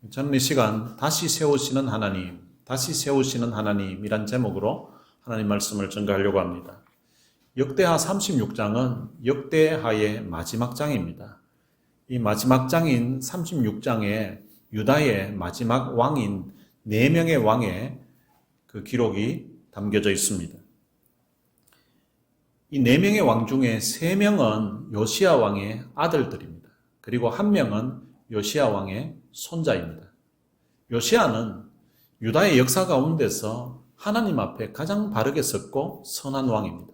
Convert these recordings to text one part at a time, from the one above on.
저는 이 시간 다시 세우시는 하나님이란 제목으로 하나님 말씀을 전가하려고 합니다. 역대하 36장은 역대하의 마지막 장입니다. 이 마지막 장인 36장에 유다의 마지막 왕인 4명의 왕의 그 기록이 담겨져 있습니다. 이 4명의 왕 중에 3명은 요시야 왕의 아들들입니다. 그리고 1명은 요시야 왕의 손자입니다. 요시야는 유다의 역사 가운데서 하나님 앞에 가장 바르게 섰고 선한 왕입니다.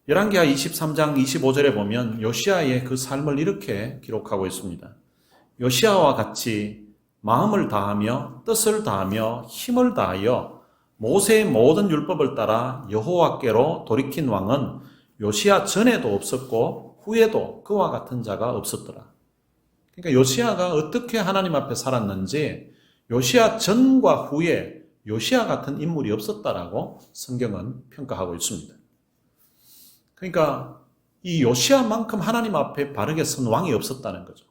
열왕기하 23장 25절에 보면 요시야의 그 삶을 이렇게 기록하고 있습니다. 요시야와 같이 마음을 다하며 뜻을 다하며 힘을 다하여 모세의 모든 율법을 따라 여호와께로 돌이킨 왕은 요시야 전에도 없었고 후에도 그와 같은 자가 없었더라. 그러니까 요시야가 어떻게 하나님 앞에 살았는지 요시야 전과 후에 요시야 같은 인물이 없었다라고 성경은 평가하고 있습니다. 그러니까 이 요시야만큼 하나님 앞에 바르게 선 왕이 없었다는 거죠.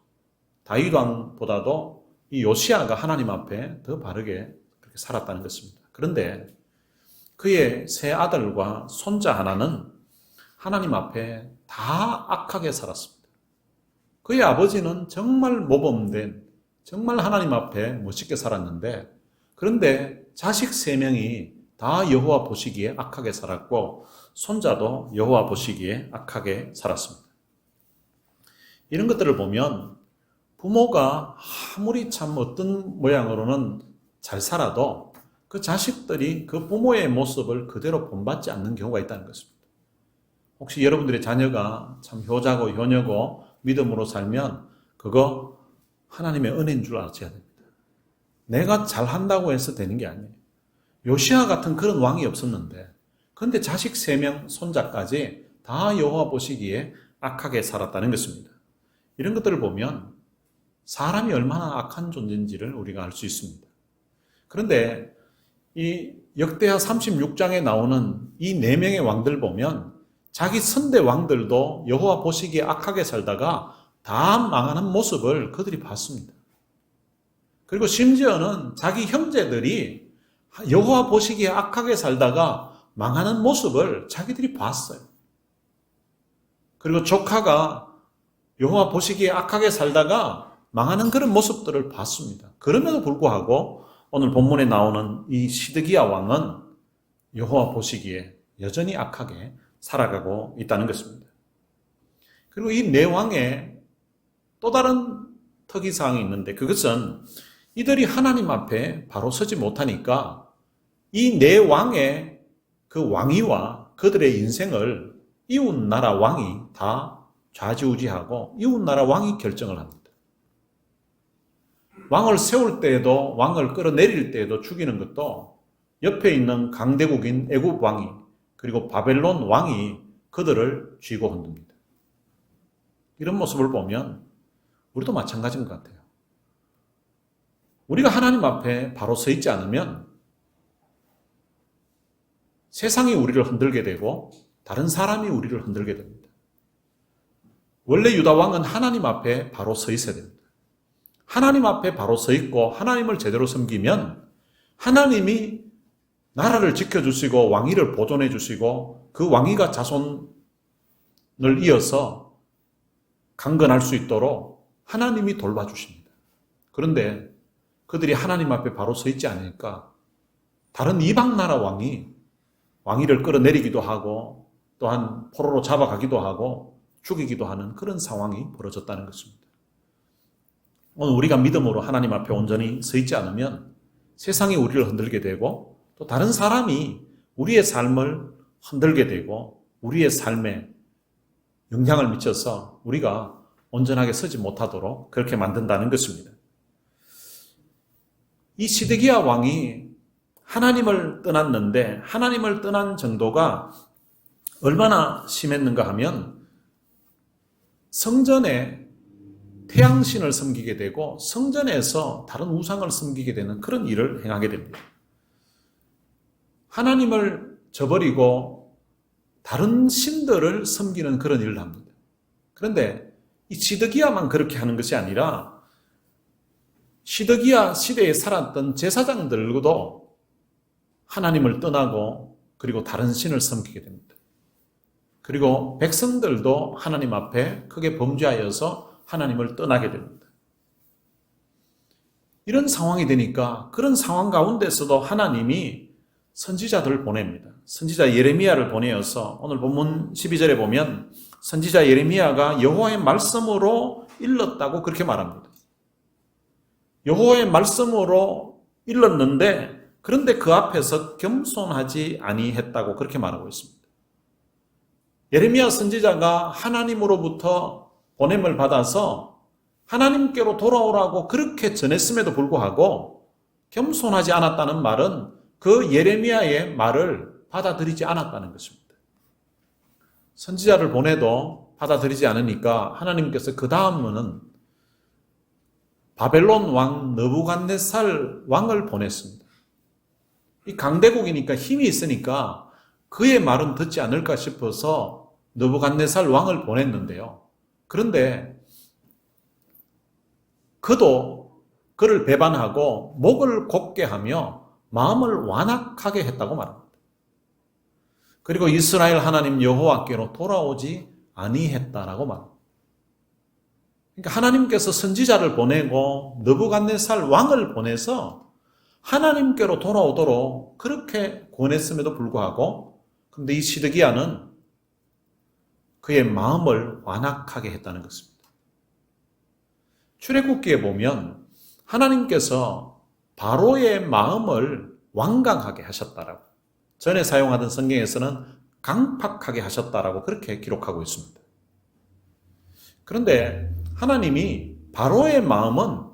다윗 왕보다도 이 요시야가 하나님 앞에 더 바르게 그렇게 살았다는 것입니다. 그런데 그의 세 아들과 손자 하나는 하나님 앞에 다 악하게 살았습니다. 그의 아버지는 정말 모범된, 정말 하나님 앞에 멋있게 살았는데, 그런데 자식 3명이 다 여호와 보시기에 악하게 살았고 손자도 여호와 보시기에 악하게 살았습니다. 이런 것들을 보면 부모가 아무리 참 어떤 모양으로는 잘 살아도 그 자식들이 그 부모의 모습을 그대로 본받지 않는 경우가 있다는 것입니다. 혹시 여러분들의 자녀가 참 효자고 효녀고 믿음으로 살면 그거 하나님의 은혜인 줄 아셔야 됩니다. 내가 잘한다고 해서 되는 게 아니에요. 요시야 같은 그런 왕이 없었는데 그런데 자식 3명 손자까지 다 여호와 보시기에 악하게 살았다는 것입니다. 이런 것들을 보면 사람이 얼마나 악한 존재인지를 우리가 알 수 있습니다. 그런데 이 역대하 36장에 나오는 이 4명의 왕들 보면 자기 선대 왕들도 여호와 보시기에 악하게 살다가 다 망하는 모습을 그들이 봤습니다. 그리고 심지어는 자기 형제들이 여호와 보시기에 악하게 살다가 망하는 모습을 자기들이 봤어요. 그리고 조카가 여호와 보시기에 악하게 살다가 망하는 그런 모습들을 봤습니다. 그럼에도 불구하고 오늘 본문에 나오는 이 시드기야 왕은 여호와 보시기에 여전히 악하게 살아가고 있다는 것입니다. 그리고 이 4왕의 또 다른 특이사항이 있는데 그것은 이들이 하나님 앞에 바로 서지 못하니까 이 4왕의 그 왕위와 그들의 인생을 이웃나라 왕이 다 좌지우지하고 이웃나라 왕이 결정을 합니다. 왕을 세울 때에도 왕을 끌어내릴 때에도 죽이는 것도 옆에 있는 강대국인 애굽 왕이 그리고 바벨론 왕이 그들을 쥐고 흔듭니다. 이런 모습을 보면 우리도 마찬가지인 것 같아요. 우리가 하나님 앞에 바로 서 있지 않으면 세상이 우리를 흔들게 되고 다른 사람이 우리를 흔들게 됩니다. 원래 유다 왕은 하나님 앞에 바로 서 있어야 됩니다. 하나님 앞에 바로 서 있고 하나님을 제대로 섬기면 하나님이 나라를 지켜주시고 왕위를 보존해 주시고 그 왕위가 자손을 이어서 강건할 수 있도록 하나님이 돌봐주십니다. 그런데 그들이 하나님 앞에 바로 서 있지 않으니까 다른 이방 나라 왕이 왕위를 끌어내리기도 하고 또한 포로로 잡아가기도 하고 죽이기도 하는 그런 상황이 벌어졌다는 것입니다. 오늘 우리가 믿음으로 하나님 앞에 온전히 서 있지 않으면 세상이 우리를 흔들게 되고 또 다른 사람이 우리의 삶을 흔들게 되고 우리의 삶에 영향을 미쳐서 우리가 온전하게 서지 못하도록 그렇게 만든다는 것입니다. 이 시드기야 왕이 하나님을 떠났는데 하나님을 떠난 정도가 얼마나 심했는가 하면 성전에 태양신을 섬기게 되고 성전에서 다른 우상을 섬기게 되는 그런 일을 행하게 됩니다. 하나님을 저버리고 다른 신들을 섬기는 그런 일을 합니다. 그런데 이 시드기야만 그렇게 하는 것이 아니라 시드기야 시대에 살았던 제사장들도 하나님을 떠나고 그리고 다른 신을 섬기게 됩니다. 그리고 백성들도 하나님 앞에 크게 범죄하여서 하나님을 떠나게 됩니다. 이런 상황이 되니까 그런 상황 가운데서도 하나님이 선지자들을 보냅니다. 선지자 예레미야를 보내어서 오늘 본문 12절에 보면 선지자 예레미야가 여호와의 말씀으로 일렀다고 그렇게 말합니다. 여호와의 말씀으로 일렀는데 그런데 그 앞에서 겸손하지 아니했다고 그렇게 말하고 있습니다. 예레미야 선지자가 하나님으로부터 보냄을 받아서 하나님께로 돌아오라고 그렇게 전했음에도 불구하고 겸손하지 않았다는 말은 그 예레미야의 말을 받아들이지 않았다는 것입니다. 선지자를 보내도 받아들이지 않으니까 하나님께서 그 다음은 바벨론 왕 느부갓네살 왕을 보냈습니다. 이 강대국이니까 힘이 있으니까 그의 말은 듣지 않을까 싶어서 느부갓네살 왕을 보냈는데요. 그런데 그도 그를 배반하고 목을 곧게 하며 마음을 완악하게 했다고 말합니다. 그리고 이스라엘 하나님 여호와께로 돌아오지 아니했다라고 말합니다. 그러니까 하나님께서 선지자를 보내고 느부갓네살 왕을 보내서 하나님께로 돌아오도록 그렇게 권했음에도 불구하고 근데 이 시드기야는 그의 마음을 완악하게 했다는 것입니다. 출애굽기에 보면 하나님께서 바로의 마음을 완강하게 하셨다라고 전에 사용하던 성경에서는 강팍하게 하셨다라고 그렇게 기록하고 있습니다. 그런데 하나님이 바로의 마음은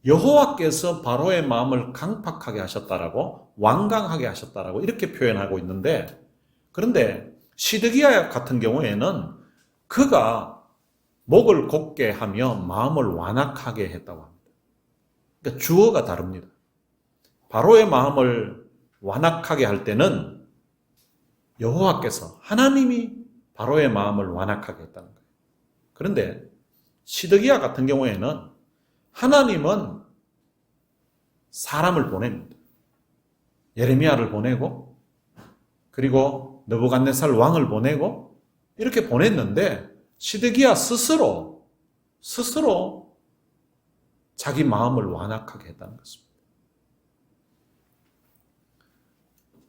여호와께서 바로의 마음을 강팍하게 하셨다라고 완강하게 하셨다라고 이렇게 표현하고 있는데 그런데 시드기야 같은 경우에는 그가 목을 곧게 하며 마음을 완악하게 했다고 합니다. 그러니까 주어가 다릅니다. 바로의 마음을 완악하게 할 때는 여호와께서 하나님이 바로의 마음을 완악하게 했다는 거예요. 그런데 시드기야 같은 경우에는 하나님은 사람을 보냅니다. 예레미야를 보내고 그리고 느부갓네살 왕을 보내고 이렇게 보냈는데 시드기야 스스로 자기 마음을 완악하게 했다는 것입니다.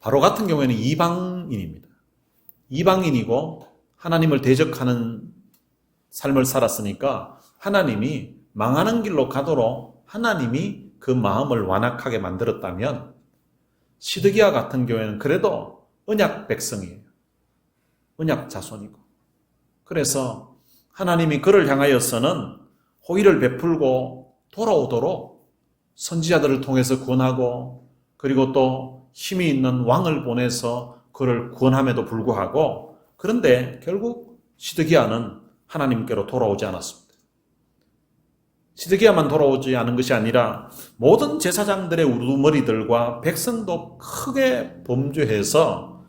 바로 같은 경우에는 이방인입니다. 이방인이고 하나님을 대적하는 삶을 살았으니까 하나님이 망하는 길로 가도록 하나님이 그 마음을 완악하게 만들었다면 시드기야 같은 경우에는 그래도 언약 백성이에요. 언약 자손이고. 그래서 하나님이 그를 향하여서는 호의를 베풀고 돌아오도록 선지자들을 통해서 구원하고 그리고 또 힘이 있는 왕을 보내서 그를 구원함에도 불구하고 그런데 결국 시드기야는 하나님께로 돌아오지 않았습니다. 시드기야만 돌아오지 않은 것이 아니라 모든 제사장들의 우두머리들과 백성도 크게 범죄해서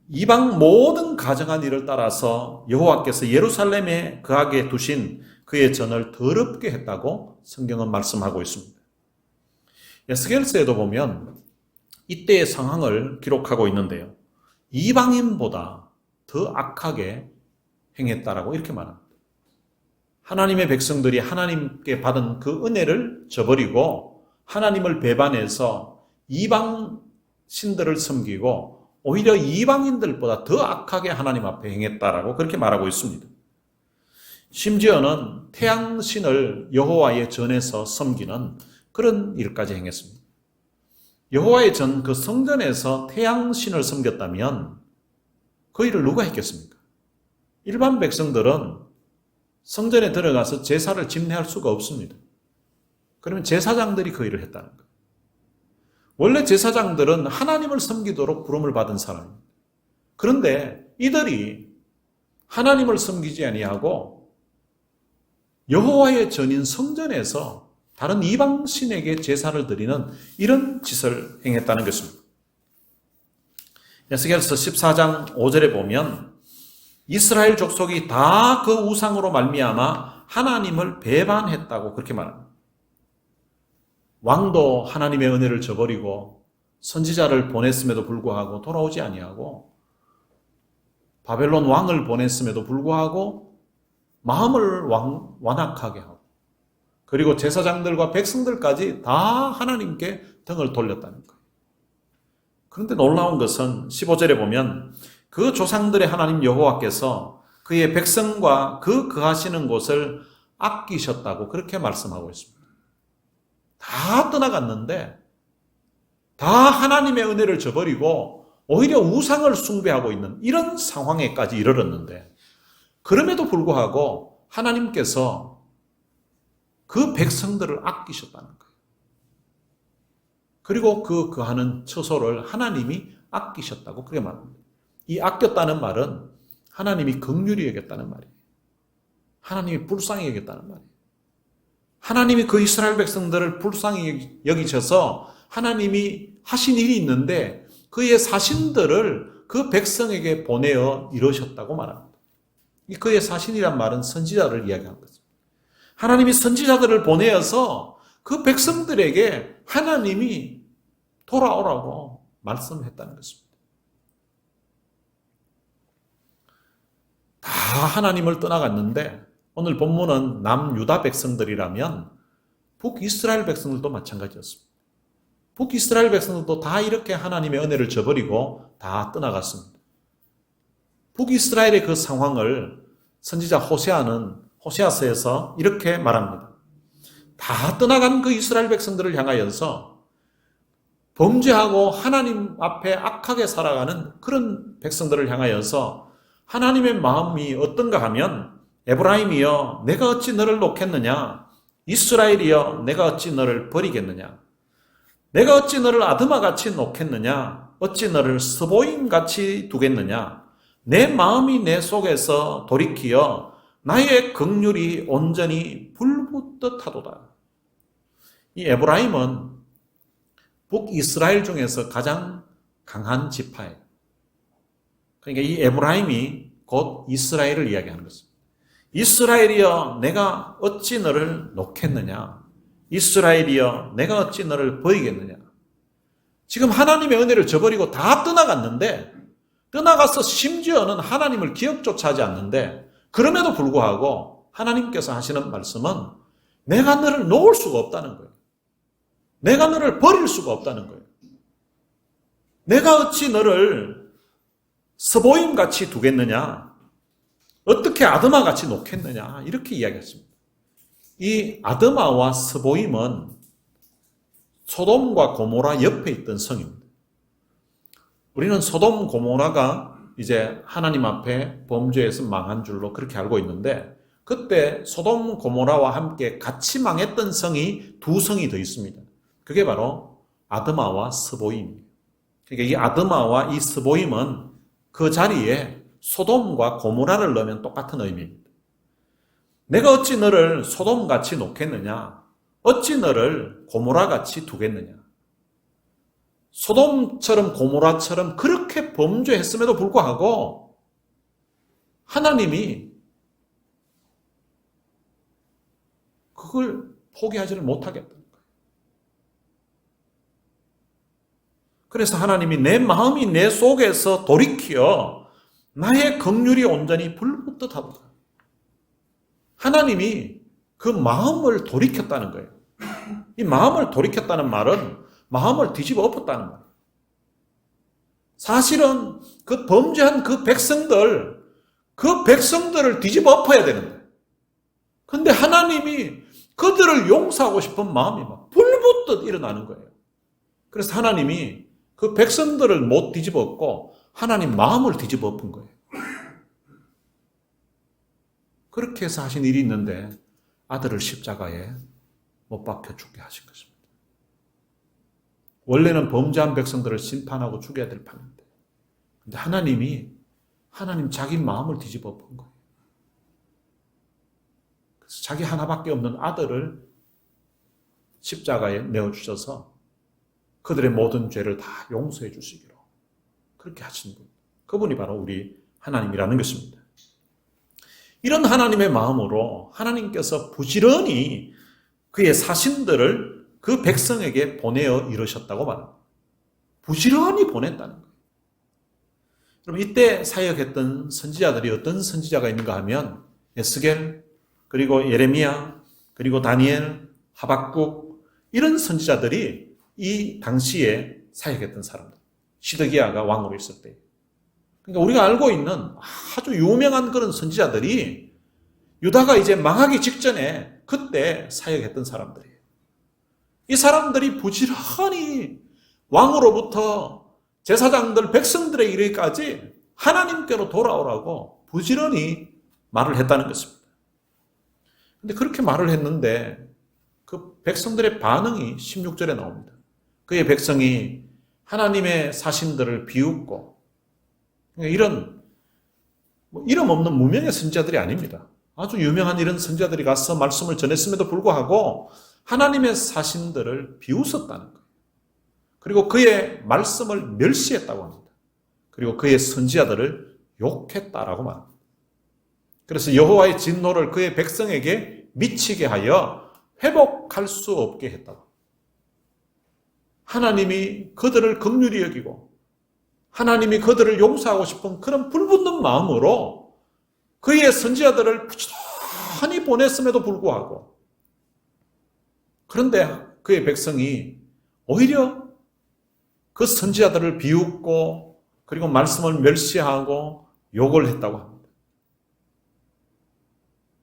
이방 모든 가정한 일을 따라서 여호와께서 예루살렘에 거하게 두신 그의 전을 더럽게 했다고 성경은 말씀하고 있습니다. 에스겔서에도 보면 이때의 상황을 기록하고 있는데요. 이방인보다 더 악하게 행했다라고 이렇게 말합니다. 하나님의 백성들이 하나님께 받은 그 은혜를 저버리고 하나님을 배반해서 이방 신들을 섬기고 오히려 이방인들보다 더 악하게 하나님 앞에 행했다라고 그렇게 말하고 있습니다. 심지어는 태양신을 여호와의 전에서 섬기는 그런 일까지 행했습니다. 여호와의 전 그 성전에서 태양신을 섬겼다면 그 일을 누가 했겠습니까? 일반 백성들은 성전에 들어가서 제사를 집례할 수가 없습니다. 그러면 제사장들이 그 일을 했다는 거예요. 원래 제사장들은 하나님을 섬기도록 부름을 받은 사람입니다. 그런데 이들이 하나님을 섬기지 아니하고 여호와의 전인 성전에서 다른 이방신에게 제사를 드리는 이런 짓을 행했다는 것입니다. 에스겔서 14장 5절에 보면 이스라엘 족속이 다 그 우상으로 말미암아 하나님을 배반했다고 그렇게 말합니다. 왕도 하나님의 은혜를 저버리고 선지자를 보냈음에도 불구하고 돌아오지 아니하고 바벨론 왕을 보냈음에도 불구하고 마음을 완악하게 하고 그리고 제사장들과 백성들까지 다 하나님께 등을 돌렸다는 거예요. 그런데 놀라운 것은 15절에 보면 그 조상들의 하나님 여호와께서 그의 백성과 그 거하시는 곳을 아끼셨다고 그렇게 말씀하고 있습니다. 다 떠나갔는데 다 하나님의 은혜를 저버리고 오히려 우상을 숭배하고 있는 이런 상황에까지 이르렀는데 그럼에도 불구하고 하나님께서 그 백성들을 아끼셨다는 거예요. 그리고 그 거하는 처소를 하나님이 아끼셨다고 그렇게 말합니다. 이 아꼈다는 말은 하나님이 긍휼히 여겼다는 말이에요. 하나님이 불쌍히 여겼다는 말이에요. 하나님이 그 이스라엘 백성들을 불쌍히 여기셔서 하나님이 하신 일이 있는데 그의 사신들을 그 백성에게 보내어 이루셨다고 말합니다. 이 그의 사신이란 말은 선지자를 이야기하는 거죠. 하나님이 선지자들을 보내어서 그 백성들에게 하나님이 돌아오라고 말씀했다는 것입니다. 다 하나님을 떠나갔는데 오늘 본문은 남유다 백성들이라면 북이스라엘 백성들도 마찬가지였습니다. 북이스라엘 백성들도 다 이렇게 하나님의 은혜를 저버리고 다 떠나갔습니다. 북이스라엘의 그 상황을 선지자 호세아서에서 이렇게 말합니다. 다 떠나간 그 이스라엘 백성들을 향하여서 범죄하고 하나님 앞에 악하게 살아가는 그런 백성들을 향하여서 하나님의 마음이 어떤가 하면 에브라임이여 내가 어찌 너를 놓겠느냐 이스라엘이여 내가 어찌 너를 버리겠느냐 내가 어찌 너를 아드마같이 놓겠느냐 어찌 너를 스보임같이 두겠느냐 내 마음이 내 속에서 돌이키어 나의 긍휼이 온전히 불붙듯 하도다. 이 에브라임은 북이스라엘 중에서 가장 강한 지파예요. 그러니까 이 에브라임이 곧 이스라엘을 이야기하는 것입니다. 이스라엘이여 내가 어찌 너를 놓겠느냐 이스라엘이여 내가 어찌 너를 버리겠느냐. 지금 하나님의 은혜를 저버리고 다 떠나갔는데 떠나가서 심지어는 하나님을 기억조차 하지 않는데 그럼에도 불구하고 하나님께서 하시는 말씀은 내가 너를 놓을 수가 없다는 거예요. 내가 너를 버릴 수가 없다는 거예요. 내가 어찌 너를 스보임같이 두겠느냐 어떻게 아드마같이 놓겠느냐 이렇게 이야기했습니다. 이 아드마와 스보임은 소돔과 고모라 옆에 있던 성입니다. 우리는 소돔 고모라가 이제 하나님 앞에 범죄에서 망한 줄로 그렇게 알고 있는데 그때 소돔 고모라와 함께 같이 망했던 성이 두 성이 더 있습니다. 그게 바로 아드마와 스보임이에요. 그러니까 이 아드마와 이 스보임은 그 자리에 소돔과 고모라를 넣으면 똑같은 의미입니다. 내가 어찌 너를 소돔같이 놓겠느냐 어찌 너를 고모라같이 두겠느냐. 소돔처럼 고모라처럼 그렇게 범죄했음에도 불구하고 하나님이 그걸 포기하지를 못하겠다는 거예요. 그래서 하나님이 내 마음이 내 속에서 돌이키어 나의 긍휼이 온전히 불붙듯 하도다. 하나님이 그 마음을 돌이켰다는 거예요. 이 마음을 돌이켰다는 말은 마음을 뒤집어 엎었다는 말이에요. 사실은 그 범죄한 그 백성들을 뒤집어 엎어야 되는데 근데 하나님이 그들을 용서하고 싶은 마음이 막 불붙듯 일어나는 거예요. 그래서 하나님이 그 백성들을 못 뒤집어 엎고 하나님 마음을 뒤집어 엎은 거예요. 그렇게 해서 하신 일이 있는데 아들을 십자가에 못 박혀 죽게 하신 것입니다. 원래는 범죄한 백성들을 심판하고 죽여야 될 판인데 근데 하나님 자기 마음을 뒤집어 엎은 거예요. 그래서 자기 하나밖에 없는 아들을 십자가에 내어주셔서 그들의 모든 죄를 다 용서해 주시기로 그렇게 하신 분. 그분이 바로 우리 하나님이라는 것입니다. 이런 하나님의 마음으로 하나님께서 부지런히 그의 사신들을 그 백성에게 보내어 이르셨다고 말합니다. 부지런히 보냈다는 거예요. 그럼 이때 사역했던 선지자들이 어떤 선지자가 있는가 하면 에스겔, 그리고 예레미야, 그리고 다니엘, 하박국 이런 선지자들이 이 당시에 사역했던 사람들. 시드기야가 왕으로 있을 때. 그러니까 우리가 알고 있는 아주 유명한 그런 선지자들이 유다가 이제 망하기 직전에 그때 사역했던 사람들이에요. 이 사람들이 부지런히 왕으로부터 제사장들, 백성들에 이르기까지 하나님께로 돌아오라고 부지런히 말을 했다는 것입니다. 근데 그렇게 말을 했는데 그 백성들의 반응이 16절에 나옵니다. 그의 백성이 하나님의 사신들을 비웃고, 이런 이름 없는 무명의 선지자들이 아닙니다. 아주 유명한 이런 선지자들이 가서 말씀을 전했음에도 불구하고 하나님의 사신들을 비웃었다는 거예요. 그리고 그의 말씀을 멸시했다고 합니다. 그리고 그의 선지자들을 욕했다라고 말합니다. 그래서 여호와의 진노를 그의 백성에게 미치게 하여 회복할 수 없게 했다고. 하나님이 그들을 긍휼히 여기고 하나님이 그들을 용서하고 싶은 그런 불붙는 마음으로 그의 선지자들을 부지런히 보냈음에도 불구하고, 그런데 그의 백성이 오히려 그 선지자들을 비웃고 그리고 말씀을 멸시하고 욕을 했다고 합니다.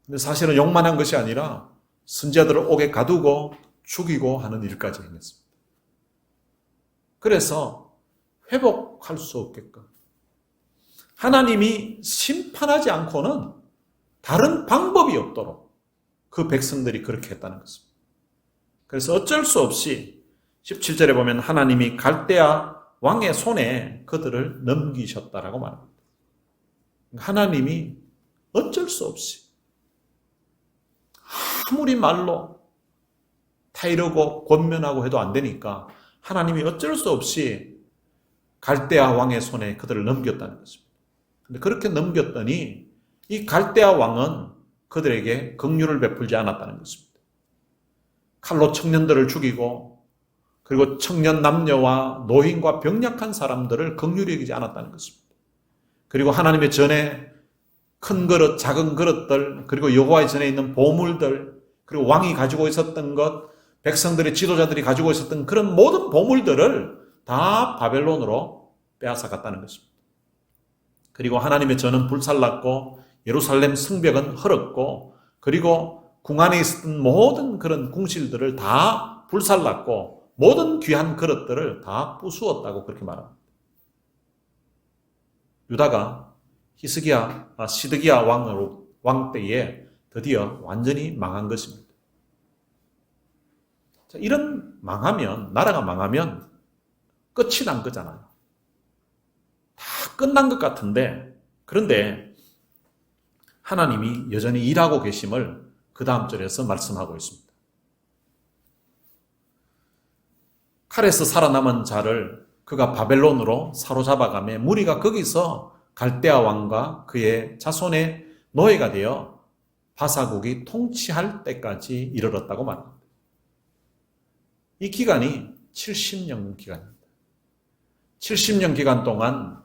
근데 사실은 욕만 한 것이 아니라 선지자들을 옥에 가두고 죽이고 하는 일까지 행했습니다. 그래서 회복할 수 없게끔 하나님이 심판하지 않고는 다른 방법이 없도록 그 백성들이 그렇게 했다는 것입니다. 그래서 어쩔 수 없이 17절에 보면 하나님이 갈대아 왕의 손에 그들을 넘기셨다라고 말합니다. 하나님이 어쩔 수 없이 아무리 말로 타이르고 권면하고 해도 안 되니까 하나님이 어쩔 수 없이 갈대아 왕의 손에 그들을 넘겼다는 것입니다. 근데 그렇게 넘겼더니 이 갈대아 왕은 그들에게 긍휼을 베풀지 않았다는 것입니다. 칼로 청년들을 죽이고 그리고 청년 남녀와 노인과 병약한 사람들을 긍휼히 여기지 않았다는 것입니다. 그리고 하나님의 전에 큰 그릇, 작은 그릇들, 그리고 여호와의 전에 있는 보물들, 그리고 왕이 가지고 있었던 것, 백성들의 지도자들이 가지고 있었던 그런 모든 보물들을 다 바벨론으로 빼앗아 갔다는 것입니다. 그리고 하나님의 전은 불살랐고 예루살렘 성벽은 헐었고 그리고 궁 안에 있었던 모든 그런 궁실들을 다 불살랐고 모든 귀한 그릇들을 다 부수었다고 그렇게 말합니다. 유다가 시드기야 왕 때에 드디어 완전히 망한 것입니다. 자, 이런 나라가 망하면 끝이 난 거잖아요. 다 끝난 것 같은데, 그런데 하나님이 여전히 일하고 계심을 그 다음 절에서 말씀하고 있습니다. 칼에서 살아남은 자를 그가 바벨론으로 사로잡아가며 무리가 거기서 갈대아 왕과 그의 자손의 노예가 되어 바사국이 통치할 때까지 이르렀다고 말합니다. 이 기간이 70년 기간입니다. 70년 기간 동안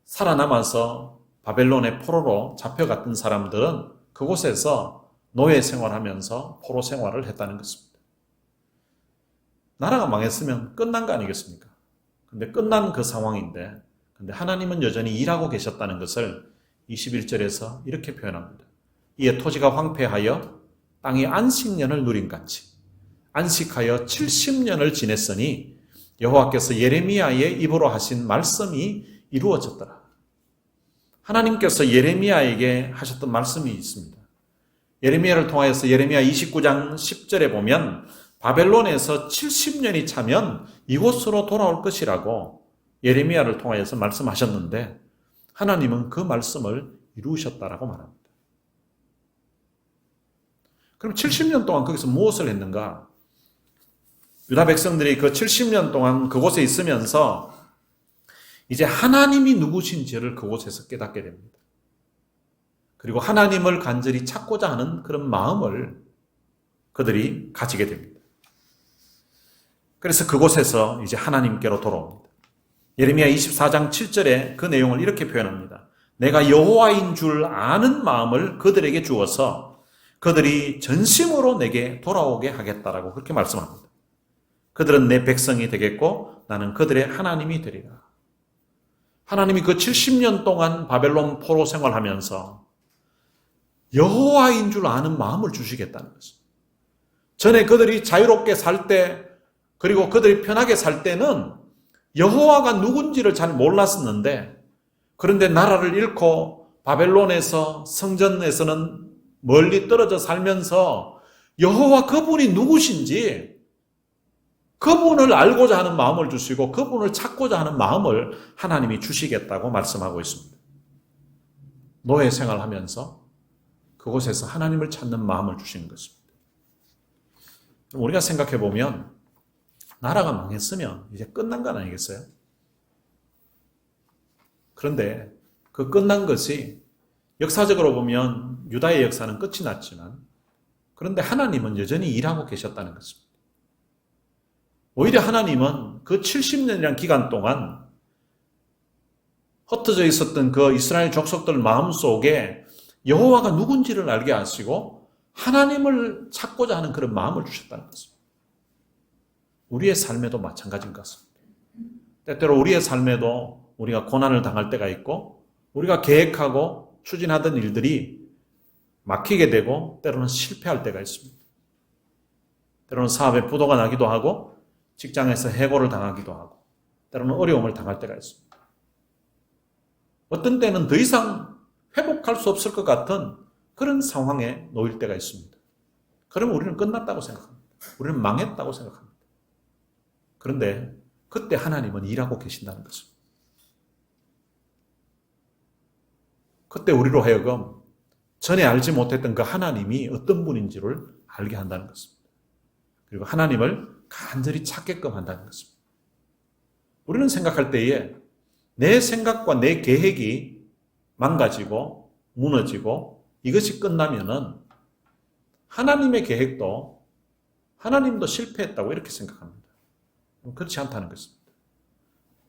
살아남아서 바벨론의 포로로 잡혀갔던 사람들은 그곳에서 노예 생활하면서 포로 생활을 했다는 것입니다. 나라가 망했으면 끝난 거 아니겠습니까? 근데 끝난 그 상황인데, 근데 하나님은 여전히 일하고 계셨다는 것을 21절에서 이렇게 표현합니다. 이에 토지가 황폐하여 땅이 안식년을 누린같이 안식하여 70년을 지냈으니 여호와께서 예레미야의 입으로 하신 말씀이 이루어졌더라. 하나님께서 예레미야에게 하셨던 말씀이 있습니다. 예레미야를 통하여서 예레미야 29장 10절에 보면 바벨론에서 70년이 차면 이곳으로 돌아올 것이라고 예레미야를 통하여서 말씀하셨는데 하나님은 그 말씀을 이루셨다라고 말합니다. 그럼 70년 동안 거기서 무엇을 했는가? 유다 백성들이 그 70년 동안 그곳에 있으면서 이제 하나님이 누구신지를 그곳에서 깨닫게 됩니다. 그리고 하나님을 간절히 찾고자 하는 그런 마음을 그들이 가지게 됩니다. 그래서 그곳에서 이제 하나님께로 돌아옵니다. 예레미야 24장 7절에 그 내용을 이렇게 표현합니다. 내가 여호와인 줄 아는 마음을 그들에게 주어서 그들이 전심으로 내게 돌아오게 하겠다라고 그렇게 말씀합니다. 그들은 내 백성이 되겠고 나는 그들의 하나님이 되리라. 하나님이 그 70년 동안 바벨론 포로 생활하면서 여호와인 줄 아는 마음을 주시겠다는 것입니다. 전에 그들이 자유롭게 살 때, 그리고 그들이 편하게 살 때는 여호와가 누군지를 잘 몰랐었는데, 그런데 나라를 잃고 바벨론에서 성전에서는 멀리 떨어져 살면서 여호와 그분이 누구신지 그분을 알고자 하는 마음을 주시고 그분을 찾고자 하는 마음을 하나님이 주시겠다고 말씀하고 있습니다. 노예 생활하면서 그곳에서 하나님을 찾는 마음을 주시는 것입니다. 우리가 생각해 보면 나라가 망했으면 이제 끝난 건 아니겠어요? 그런데 그 끝난 것이 역사적으로 보면 유다의 역사는 끝이 났지만 그런데 하나님은 여전히 일하고 계셨다는 것입니다. 오히려 하나님은 그 70년이라는 기간 동안 흩어져 있었던 그 이스라엘 족속들 마음속에 여호와가 누군지를 알게 하시고 하나님을 찾고자 하는 그런 마음을 주셨다는 것입니다. 우리의 삶에도 마찬가지인 것 같습니다. 때때로 우리의 삶에도 우리가 고난을 당할 때가 있고 우리가 계획하고 추진하던 일들이 막히게 되고 때로는 실패할 때가 있습니다. 때로는 사업에 부도가 나기도 하고 직장에서 해고를 당하기도 하고 때로는 어려움을 당할 때가 있습니다. 어떤 때는 더 이상 회복할 수 없을 것 같은 그런 상황에 놓일 때가 있습니다. 그러면 우리는 끝났다고 생각합니다. 우리는 망했다고 생각합니다. 그런데 그때 하나님은 일하고 계신다는 것입니다. 그때 우리로 하여금 전에 알지 못했던 그 하나님이 어떤 분인지를 알게 한다는 것입니다. 그리고 하나님을 간절히 찾게끔 한다는 것입니다. 우리는 생각할 때에 내 생각과 내 계획이 망가지고 무너지고 이것이 끝나면은 하나님의 계획도 하나님도 실패했다고 이렇게 생각합니다. 그렇지 않다는 것입니다.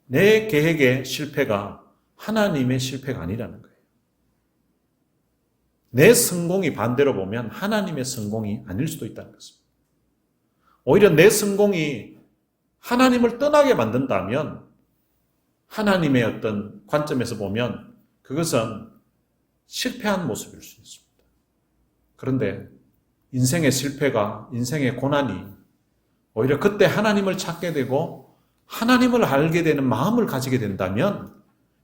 내 계획의 실패가 하나님의 실패가 아니라는 거예요. 내 성공이 반대로 보면 하나님의 성공이 아닐 수도 있다는 것입니다. 오히려 내 성공이 하나님을 떠나게 만든다면 하나님의 어떤 관점에서 보면 그것은 실패한 모습일 수 있습니다. 그런데 인생의 실패가, 인생의 고난이 오히려 그때 하나님을 찾게 되고 하나님을 알게 되는 마음을 가지게 된다면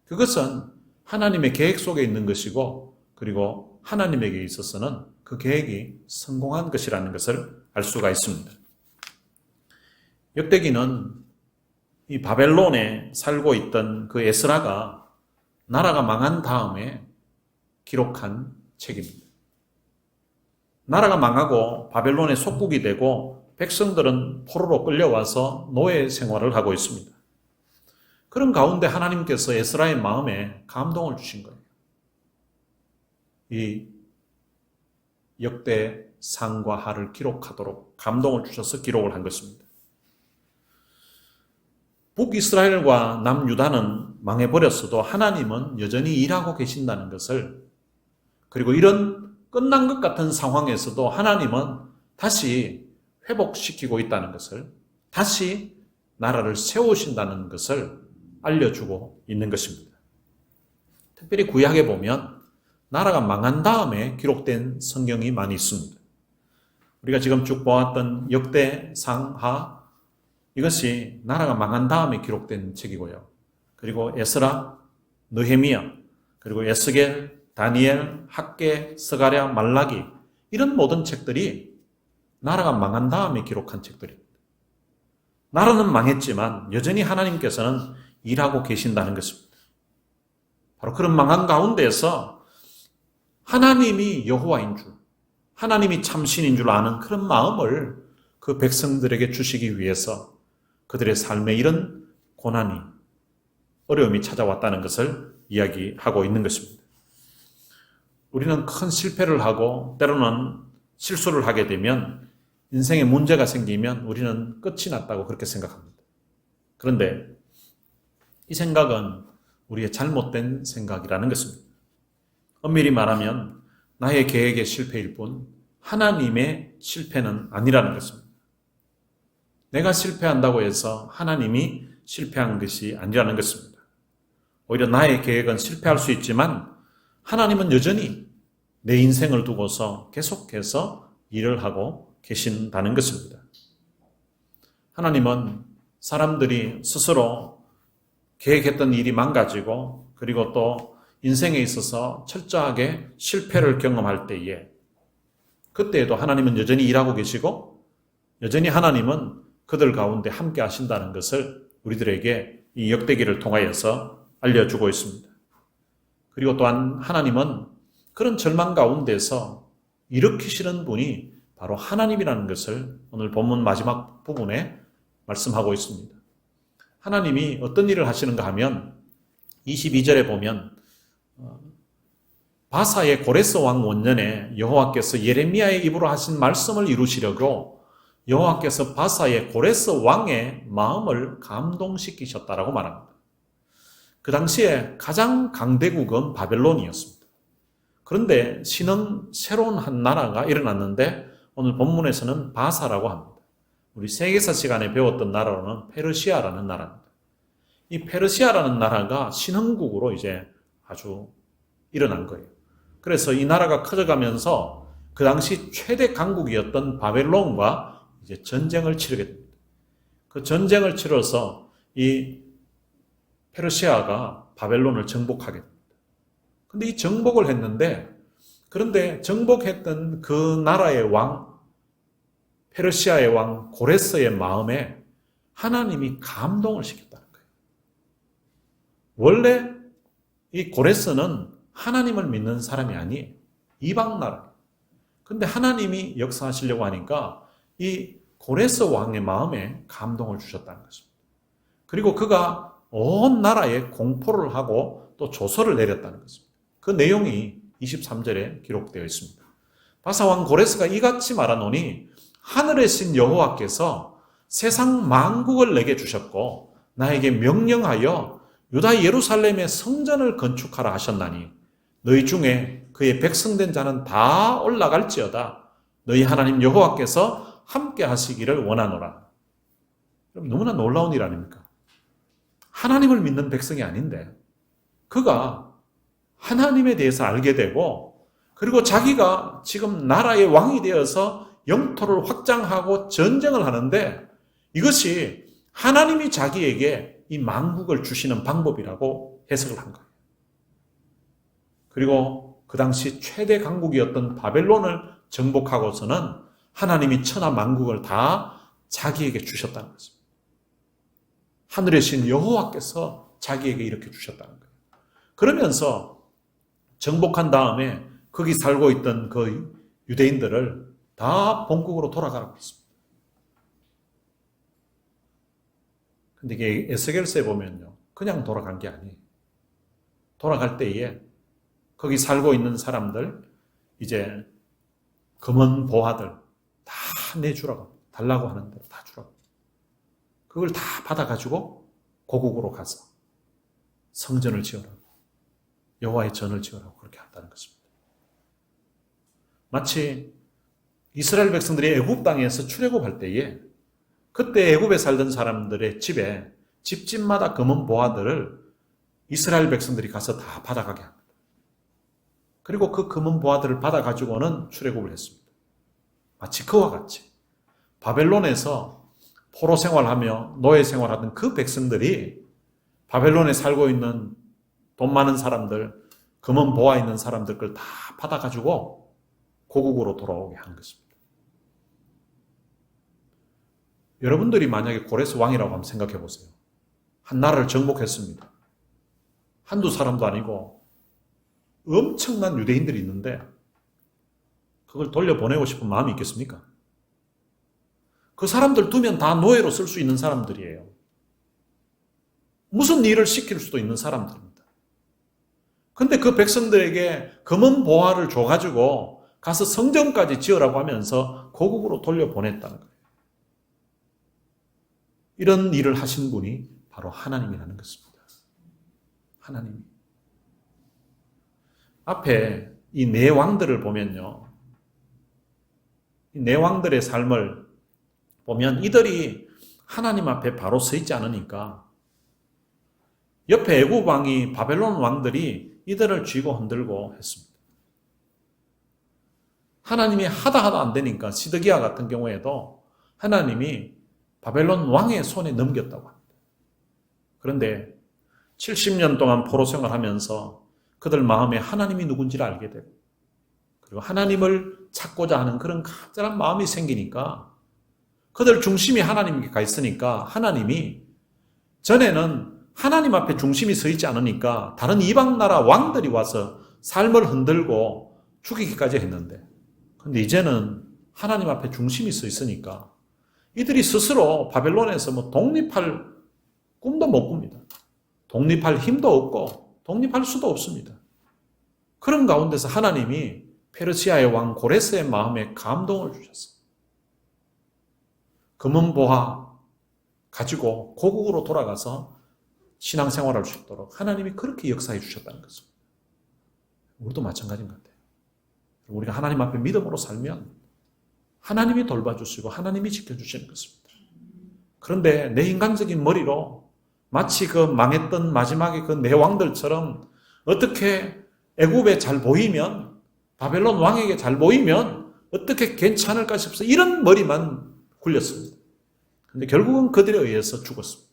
그것은 하나님의 계획 속에 있는 것이고 그리고 하나님에게 있어서는 그 계획이 성공한 것이라는 것을 알 수가 있습니다. 역대기는 이 바벨론에 살고 있던 그 에스라가 나라가 망한 다음에 기록한 책입니다. 나라가 망하고 바벨론의 속국이 되고 백성들은 포로로 끌려와서 노예 생활을 하고 있습니다. 그런 가운데 하나님께서 에스라의 마음에 감동을 주신 거예요. 이 역대 상과 하를 기록하도록 감동을 주셔서 기록을 한 것입니다. 북이스라엘과 남유다는 망해버렸어도 하나님은 여전히 일하고 계신다는 것을, 그리고 이런 끝난 것 같은 상황에서도 하나님은 다시 회복시키고 있다는 것을, 다시 나라를 세우신다는 것을 알려주고 있는 것입니다. 특별히 구약에 보면 나라가 망한 다음에 기록된 성경이 많이 있습니다. 우리가 지금 쭉 보았던 역대상하, 이것이 나라가 망한 다음에 기록된 책이고요. 그리고 에스라, 느헤미야, 그리고 에스겔, 다니엘, 학개, 스가랴, 말라기, 이런 모든 책들이 나라가 망한 다음에 기록한 책들입니다. 나라는 망했지만 여전히 하나님께서는 일하고 계신다는 것입니다. 바로 그런 망한 가운데에서 하나님이 여호와인 줄, 하나님이 참신인 줄 아는 그런 마음을 그 백성들에게 주시기 위해서 그들의 삶에 이런 고난이, 어려움이 찾아왔다는 것을 이야기하고 있는 것입니다. 우리는 큰 실패를 하고 때로는 실수를 하게 되면 인생에 문제가 생기면 우리는 끝이 났다고 그렇게 생각합니다. 그런데 이 생각은 우리의 잘못된 생각이라는 것입니다. 엄밀히 말하면 나의 계획의 실패일 뿐 하나님의 실패는 아니라는 것입니다. 내가 실패한다고 해서 하나님이 실패한 것이 아니라는 것입니다. 오히려 나의 계획은 실패할 수 있지만 하나님은 여전히 내 인생을 두고서 계속해서 일을 하고 계신다는 것입니다. 하나님은 사람들이 스스로 계획했던 일이 망가지고 그리고 또 인생에 있어서 철저하게 실패를 경험할 때에 그때에도 하나님은 여전히 일하고 계시고 여전히 하나님은 그들 가운데 함께 하신다는 것을 우리들에게 이 역대기를 통하여서 알려주고 있습니다. 그리고 또한 하나님은 그런 절망 가운데서 일으키시는 분이 바로 하나님이라는 것을 오늘 본문 마지막 부분에 말씀하고 있습니다. 하나님이 어떤 일을 하시는가 하면 22절에 보면 바사의 고레스 왕 원년에 여호와께서 예레미야의 입으로 하신 말씀을 이루시려고 여호와께서 바사의 고레스 왕의 마음을 감동시키셨다라고 말합니다. 그 당시에 가장 강대국은 바벨론이었습니다. 그런데 신은 새로운 한 나라가 일어났는데 오늘 본문에서는 바사라고 합니다. 우리 세계사 시간에 배웠던 나라로는 페르시아라는 나라입니다. 이 페르시아라는 나라가 신흥국으로 이제 아주 일어난 거예요. 그래서 이 나라가 커져가면서 그 당시 최대 강국이었던 바벨론과 이제 전쟁을 치르게 됩니다. 그 전쟁을 치러서 이 페르시아가 바벨론을 정복하게 됩니다. 근데 이 정복을 했는데 그런데 정복했던 그 나라의 왕 페르시아의 왕 고레스의 마음에 하나님이 감동을 시켰다는 거예요. 원래 이 고레스는 하나님을 믿는 사람이 아니에요. 이방 나라. 근데 하나님이 역사하시려고 하니까 이 고레스 왕의 마음에 감동을 주셨다는 것입니다. 그리고 그가 온 나라에 공포를 하고 또 조서를 내렸다는 것입니다. 그 내용이 23절에 기록되어 있습니다. 바사 왕 고레스가 이같이 말하노니 하늘의 신 여호와께서 세상 만국을 내게 주셨고 나에게 명령하여 유다 예루살렘의 성전을 건축하라 하셨나니 너희 중에 그의 백성된 자는 다 올라갈지어다. 너희 하나님 여호와께서 함께 하시기를 원하노라. 그럼 너무나 놀라운 일 아닙니까? 하나님을 믿는 백성이 아닌데 그가 하나님에 대해서 알게 되고 그리고 자기가 지금 나라의 왕이 되어서 영토를 확장하고 전쟁을 하는데 이것이 하나님이 자기에게 이 만국을 주시는 방법이라고 해석을 한 거예요. 그리고 그 당시 최대 강국이었던 바벨론을 정복하고서는 하나님이 천하 만국을 다 자기에게 주셨다는 것입니다. 하늘의 신 여호와께서 자기에게 이렇게 주셨다는 거예요. 그러면서 정복한 다음에 거기 살고 있던 그 유대인들을 다 본국으로 돌아가라고 했습니다. 근데 이게 에스겔서에 보면요. 그냥 돌아간 게 아니에요. 돌아갈 때에 거기 살고 있는 사람들 이제 금은 보화들 다 내주라고 달라고 하는 대로 다 주라고. 그걸 다 받아가지고 고국으로 가서 성전을 지으라고 여호와의 전을 지으라고 그렇게 한다는 것입니다. 마치 이스라엘 백성들이 애굽 땅에서 출애굽할 때에 그때 애굽에 살던 사람들의 집에 집집마다 금은 보화들을 이스라엘 백성들이 가서 다 받아가게 합니다. 그리고 그 금은 보화들을 받아가지고는 출애굽을 했습니다. 마치 그와 같이 바벨론에서 포로 생활하며 노예 생활하던 그 백성들이 바벨론에 살고 있는 돈 많은 사람들, 금은 보화 있는 사람들 걸 다 받아가지고 고국으로 돌아오게 한 것입니다. 여러분들이 만약에 고레스 왕이라고 한번 생각해 보세요. 한 나라를 정복했습니다. 한두 사람도 아니고 엄청난 유대인들이 있는데 그걸 돌려보내고 싶은 마음이 있겠습니까? 그 사람들 두면 다 노예로 쓸 수 있는 사람들이에요. 무슨 일을 시킬 수도 있는 사람들입니다. 근데 그 백성들에게 금은 보화를 줘가지고 가서 성전까지 지으라고 하면서 고국으로 돌려보냈다는 거예요. 이런 일을 하신 분이 바로 하나님이라는 것입니다. 하나님이. 앞에 이 네 왕들을 보면요. 이 네 왕들의 삶을 보면 이들이 하나님 앞에 바로 서 있지 않으니까 옆에 애굽 왕이 바벨론 왕들이 이들을 쥐고 흔들고 했습니다. 하나님이 하다 안 되니까 시드기야 같은 경우에도 하나님이 바벨론 왕의 손에 넘겼다고 합니다. 그런데 70년 동안 포로 생활하면서 그들 마음에 하나님이 누군지를 알게 되고 그리고 하나님을 찾고자 하는 그런 간절한 마음이 생기니까 그들 중심이 하나님께 가 있으니까 하나님이 전에는 하나님 앞에 중심이 서 있지 않으니까 다른 이방 나라 왕들이 와서 삶을 흔들고 죽이기까지 했는데 근데 이제는 하나님 앞에 중심이 서 있으니까 이들이 스스로 바벨론에서 독립할 꿈도 못 꿉니다. 독립할 힘도 없고 독립할 수도 없습니다. 그런 가운데서 하나님이 페르시아의 왕 고레스의 마음에 감동을 주셨어요. 금은보화 가지고 고국으로 돌아가서 신앙생활할 수 있도록 하나님이 그렇게 역사해 주셨다는 것입니다. 우리도 마찬가지인 것 같아요. 우리가 하나님 앞에 믿음으로 살면 하나님이 돌봐주시고 하나님이 지켜주시는 것입니다. 그런데 내 인간적인 머리로 마치 그 망했던 마지막에 그 네 왕들처럼 어떻게 애굽에 잘 보이면 바벨론 왕에게 잘 보이면 어떻게 괜찮을까 싶어서 이런 머리만 굴렸습니다. 그런데 결국은 그들에 의해서 죽었습니다.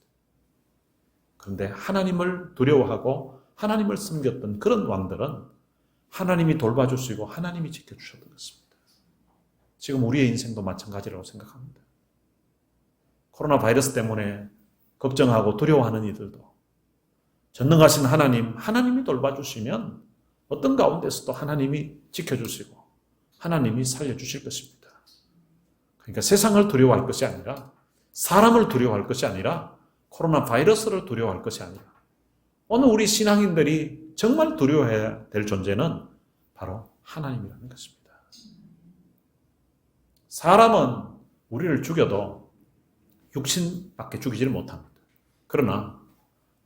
그런데 하나님을 두려워하고 하나님을 섬겼던 그런 왕들은 하나님이 돌봐주시고 하나님이 지켜주셨던 것입니다. 지금 우리의 인생도 마찬가지라고 생각합니다. 코로나 바이러스 때문에 걱정하고 두려워하는 이들도 전능하신 하나님이 돌봐주시면 어떤 가운데서도 하나님이 지켜주시고 하나님이 살려주실 것입니다. 그러니까 세상을 두려워할 것이 아니라 사람을 두려워할 것이 아니라 코로나 바이러스를 두려워할 것이 아니라 오늘 우리 신앙인들이 정말 두려워해야 될 존재는 바로 하나님이라는 것입니다. 사람은 우리를 죽여도 육신밖에 죽이지를 못합니다. 그러나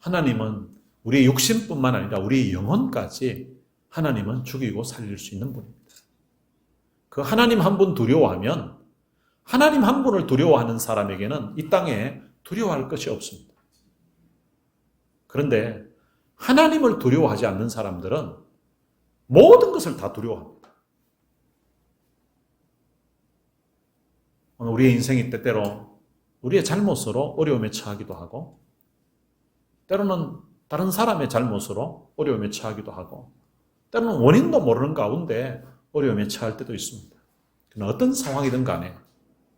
하나님은 우리의 육신뿐만 아니라 우리의 영혼까지 하나님은 죽이고 살릴 수 있는 분입니다. 그 하나님 한 분 두려워하면 하나님 한 분을 두려워하는 사람에게는 이 땅에 두려워할 것이 없습니다. 그런데 하나님을 두려워하지 않는 사람들은 모든 것을 다 두려워합니다. 오늘 우리의 인생이 때때로 우리의 잘못으로 어려움에 처하기도 하고 때로는 다른 사람의 잘못으로 어려움에 처하기도 하고 때로는 원인도 모르는 가운데 어려움에 처할 때도 있습니다. 그러나 어떤 상황이든 간에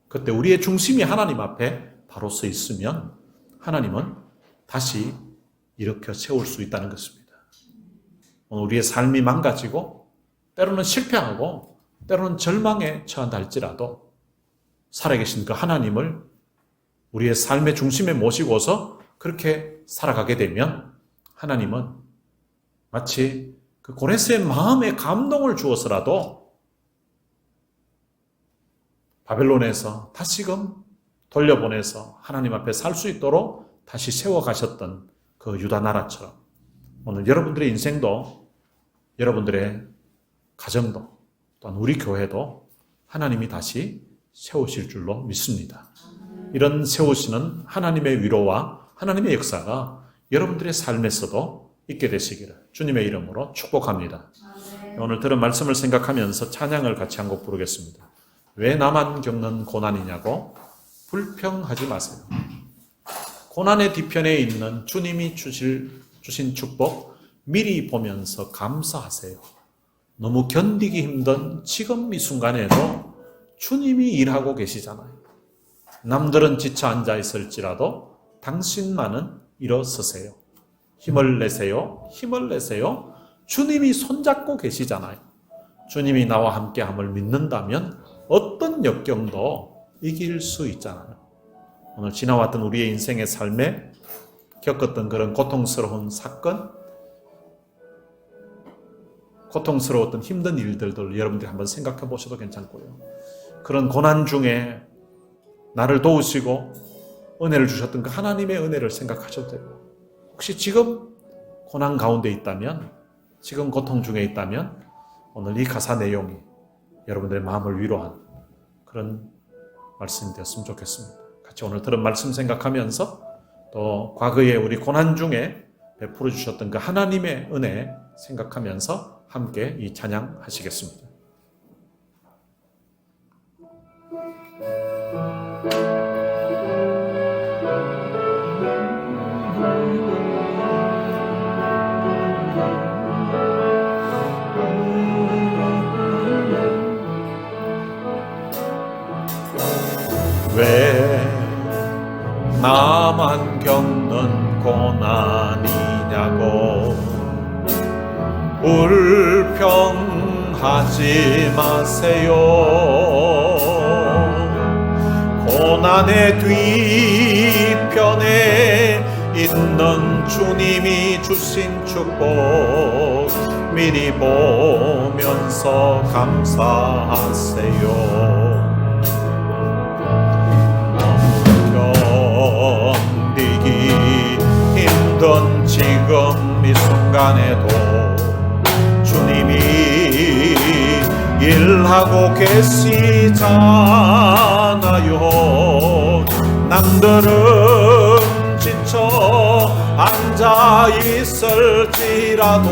그때 우리의 중심이 하나님 앞에 바로 서 있으면 하나님은 다시 일으켜 세울 수 있다는 것입니다. 오늘 우리의 삶이 망가지고 때로는 실패하고 때로는 절망에 처한다 할지라도 살아계신 그 하나님을 우리의 삶의 중심에 모시고서 그렇게 살아가게 되면 하나님은 마치 그 고레스의 마음에 감동을 주어서라도 바벨론에서 다시금 돌려보내서 하나님 앞에 살 수 있도록 다시 세워가셨던 그 유다 나라처럼 오늘 여러분들의 인생도 여러분들의 가정도 또한 우리 교회도 하나님이 다시 세우실 줄로 믿습니다. 이런 세우시는 하나님의 위로와 하나님의 역사가 여러분들의 삶에서도 있게 되시기를 주님의 이름으로 축복합니다. 오늘 들은 말씀을 생각하면서 찬양을 같이 한 곡 부르겠습니다. 왜 나만 겪는 고난이냐고 불평하지 마세요. 고난의 뒤편에 있는 주님이 주신 축복 미리 보면서 감사하세요. 너무 견디기 힘든 지금 이 순간에도 주님이 일하고 계시잖아요. 남들은 지쳐 앉아 있을지라도 당신만은 일어서세요. 힘을 내세요. 힘을 내세요. 주님이 손잡고 계시잖아요. 주님이 나와 함께함을 믿는다면 어떤 역경도 이길 수 있잖아요. 오늘 지나왔던 우리의 인생의 삶에 겪었던 그런 고통스러운 사건, 고통스러웠던 힘든 일들도 여러분들이 한번 생각해 보셔도 괜찮고요. 그런 고난 중에 나를 도우시고 은혜를 주셨던 그 하나님의 은혜를 생각하셔도 되고, 혹시 지금 고난 가운데 있다면, 지금 고통 중에 있다면 오늘 이 가사 내용이 여러분들의 마음을 위로한 그런 말씀이 되었으면 좋겠습니다. 같이 오늘 들은 말씀 생각하면서 또 과거에 우리 고난 중에 베풀어 주셨던 그 하나님의 은혜 생각하면서 함께 이 찬양 하시겠습니다. 왜 나만 겪는 고난이냐고 불평하지 마세요. 고난의 뒤편에 있는 주님이 주신 축복 미리 보면서 감사하세요. 힘든 지금 이 순간에도 주님이 일하고 계시잖아요. 남들은 지쳐 앉아 있을지라도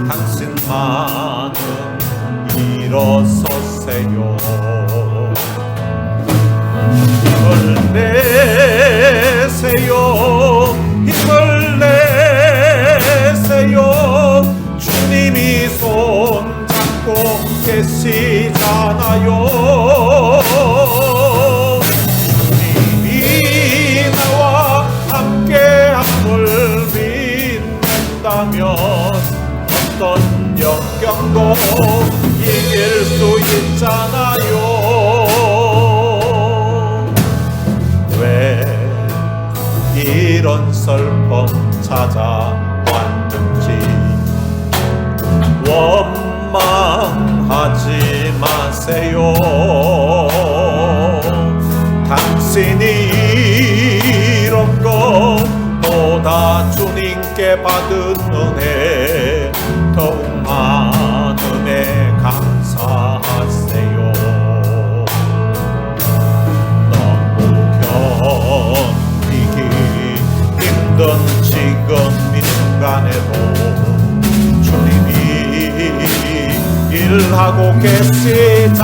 당신만은 일어서세요. 힘을 내세요. 힘을 내세요. 주님이 손 잡고 계시잖아요. 주님이 나와 함께함을 믿는다면 어떤 역경도 이길 수 있잖아요. 왜 이런 슬픔 찾아왔는지 원망하지 마세요. 당신이 이런 것보다 주님께 받은 은혜 더욱 많음에 감사하세요. 힘든 지금 이 순간에도 주님이 일하고 계시잖아요.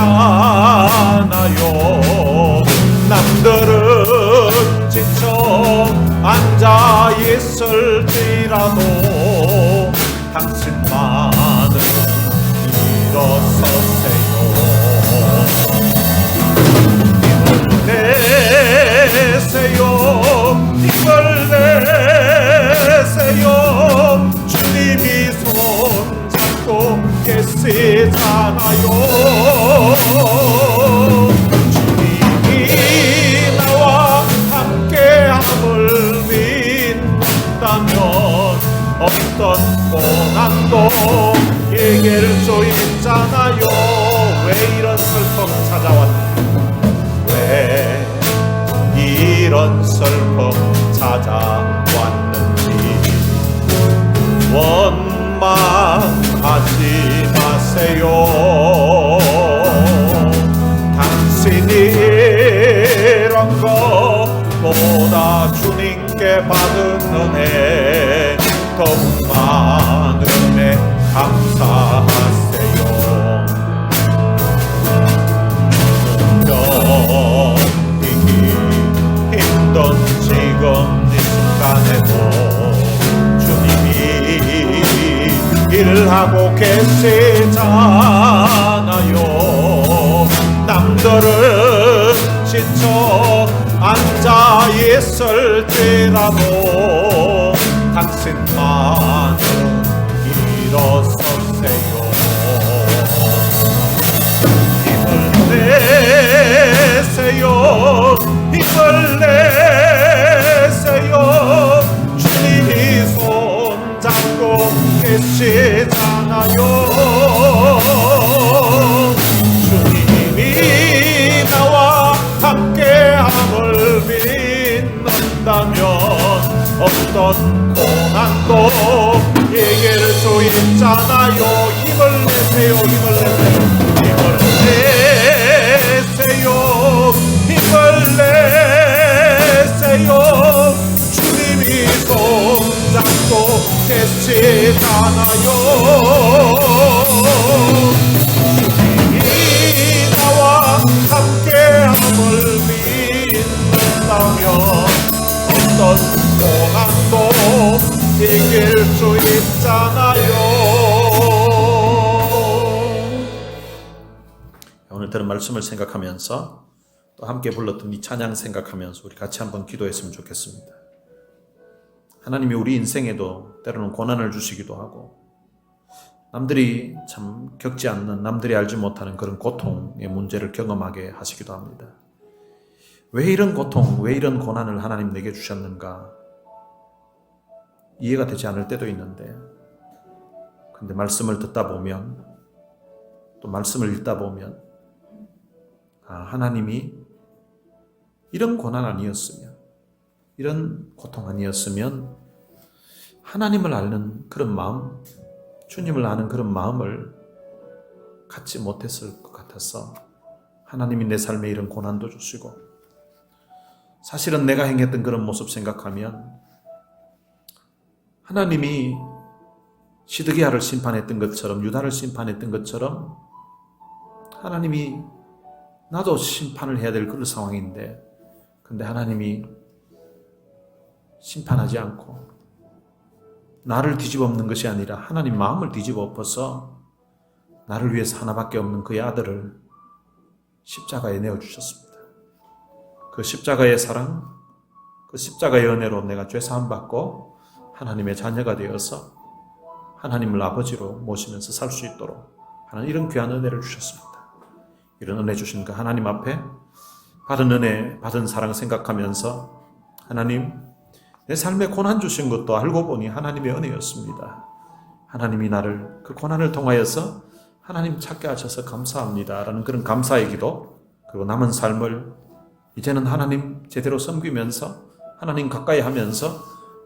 남들은 지쳐 앉아 있을지라도 당신만은 일어서세요. 힘을 내세요. 힘을 내세요. 주님이 손 잡고 계시잖아요. 주님이 나와 함께함을 믿다면 어떤 고난도 이길 수 있잖아요. 왜 이런 슬픔 찾아왔는지, 왜 이런 슬픔 찾아왔는지 원망하지 마세요. 당신이 이런 것보다 주님께 받은 은혜 더욱 많음에 감사하세요. 힘든 지금 이 순간에도 주님이 일하고 계시잖아요. 남들은 지쳐 앉아 있을지라도 당신만은 일어서세요. 힘을 내세요. 힘을 내세요. 주님이 손 잡고 계시잖아요. 고난도 이길 수 있잖아요. 힘을 내세요. 힘을 내세요. 힘을 내세요. 힘을 내세요. 주님이 손잡고 계시잖아요. 주님이 나와 함께함을 믿는다면 어떤 고난도 이길 수 있잖아요. 오늘 들은 말씀을 생각하면서 또 함께 불렀던 이 찬양 생각하면서 우리 같이 한번 기도했으면 좋겠습니다. 하나님이 우리 인생에도 때로는 고난을 주시기도 하고 남들이 참 겪지 않는, 남들이 알지 못하는 그런 고통의 문제를 경험하게 하시기도 합니다. 왜 이런 고통, 왜 이런 고난을 하나님 내게 주셨는가 이해가 되지 않을 때도 있는데, 근데 말씀을 듣다 보면, 또 말씀을 읽다 보면 하나님이 이런 고난 아니었으면, 이런 고통 아니었으면 하나님을 아는 그런 마음, 주님을 아는 그런 마음을 갖지 못했을 것 같아서 하나님이 내 삶에 이런 고난도 주시고, 사실은 내가 행했던 그런 모습 생각하면 하나님이 시드기야를 심판했던 것처럼, 유다를 심판했던 것처럼 하나님이 나도 심판을 해야 될 그런 상황인데, 근데 하나님이 심판하지 않고 나를 뒤집어 엎는 것이 아니라 하나님 마음을 뒤집어 엎어서 나를 위해서 하나밖에 없는 그의 아들을 십자가에 내어주셨습니다. 그 십자가의 사랑, 그 십자가의 은혜로 내가 죄사함 받고 하나님의 자녀가 되어서 하나님을 아버지로 모시면서 살 수 있도록 하는 이런 귀한 은혜를 주셨습니다. 이런 은혜 주신 그 하나님 앞에 받은 은혜, 받은 사랑 생각하면서 하나님, 내 삶에 고난 주신 것도 알고 보니 하나님의 은혜였습니다. 하나님이 나를 그 고난을 통하여서 하나님 찾게 하셔서 감사합니다 라는 그런 감사의 기도, 그리고 남은 삶을 이제는 하나님 제대로 섬기면서 하나님 가까이 하면서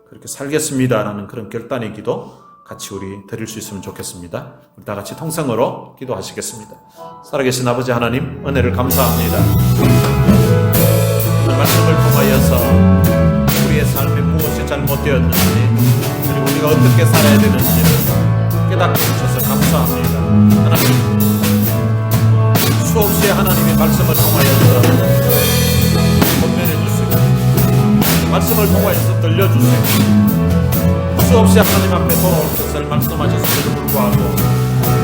그렇게 살겠습니다 라는 그런 결단의 기도 같이 우리 드릴 수 있으면 좋겠습니다. 우리 다 같이 통성으로 기도하시겠습니다. 살아계신 아버지 하나님, 은혜를 감사합니다. 오늘 말씀을 통하여서 우리의 삶에 무엇이 잘못되었는지, 그리고 우리가 어떻게 살아야 되는지를 깨닫게 해주셔서 감사합니다. 하나님, 수없이 하나님의 말씀을 통하여서 권면해 주시고 말씀을 통하여서 들려주시고 수없이 하나님 앞에 돌아올 것을 말씀하셨음에도 불구하고